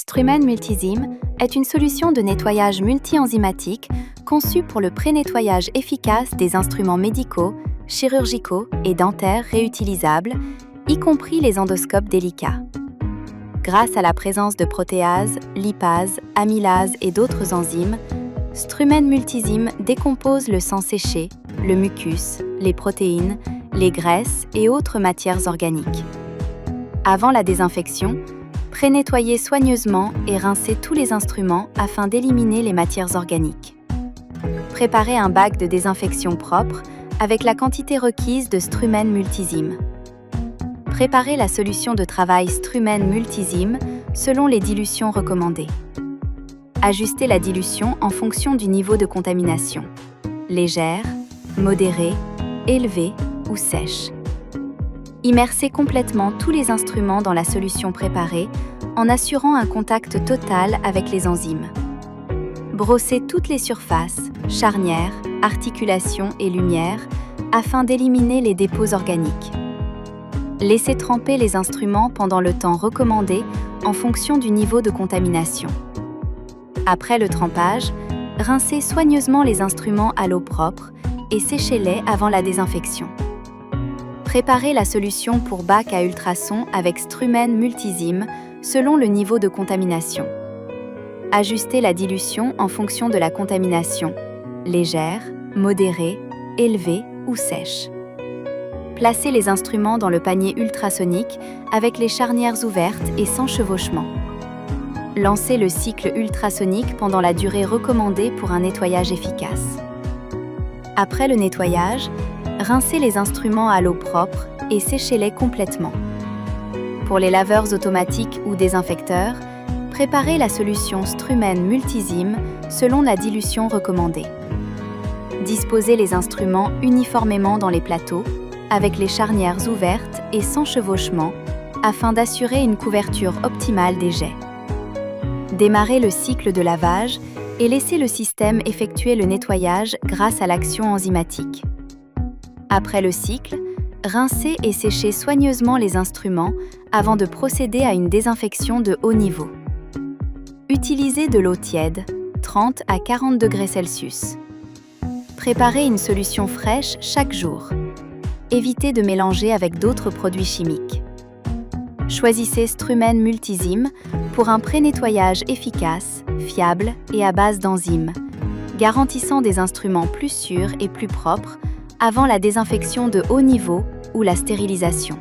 Strumen Multizyme est une solution de nettoyage multi-enzymatique conçue pour le pré-nettoyage efficace des instruments médicaux, chirurgicaux et dentaires réutilisables, y compris les endoscopes délicats. Grâce à la présence de protéases, lipases, amylases et d'autres enzymes, Strumen Multizyme décompose le sang séché, le mucus, les protéines, les graisses et autres matières organiques. Avant la désinfection, pré-nettoyez soigneusement et rincez tous les instruments afin d'éliminer les matières organiques. Préparez un bac de désinfection propre avec la quantité requise de Strumen Multizyme. Préparez la solution de travail Strumen Multizyme selon les dilutions recommandées. Ajustez la dilution en fonction du niveau de contamination: légère, modérée, élevée ou sèche. Immersez complètement tous les instruments dans la solution préparée en assurant un contact total avec les enzymes. Brossez toutes les surfaces, charnières, articulations et lumières afin d'éliminer les dépôts organiques. Laissez tremper les instruments pendant le temps recommandé en fonction du niveau de contamination. Après le trempage, rincez soigneusement les instruments à l'eau propre et séchez-les avant la désinfection. Préparez la solution pour bac à ultrasons avec Strumen Multizyme selon le niveau de contamination. Ajustez la dilution en fonction de la contamination: légère, modérée, élevée ou sèche. Placez les instruments dans le panier ultrasonique avec les charnières ouvertes et sans chevauchement. Lancez le cycle ultrasonique pendant la durée recommandée pour un nettoyage efficace. Après le nettoyage, rincez les instruments à l'eau propre et séchez-les complètement. Pour les laveurs automatiques ou désinfecteurs, préparez la solution Strumen Multizyme selon la dilution recommandée. Disposez les instruments uniformément dans les plateaux, avec les charnières ouvertes et sans chevauchement, afin d'assurer une couverture optimale des jets. Démarrez le cycle de lavage et laissez le système effectuer le nettoyage grâce à l'action enzymatique. Après le cycle, rincez et séchez soigneusement les instruments avant de procéder à une désinfection de haut niveau. Utilisez de l'eau tiède, 30 à 40 degrés Celsius. Préparez une solution fraîche chaque jour. Évitez de mélanger avec d'autres produits chimiques. Choisissez Strumen Multizyme pour un pré-nettoyage efficace, fiable et à base d'enzymes, garantissant des instruments plus sûrs et plus propres avant la désinfection de haut niveau ou la stérilisation.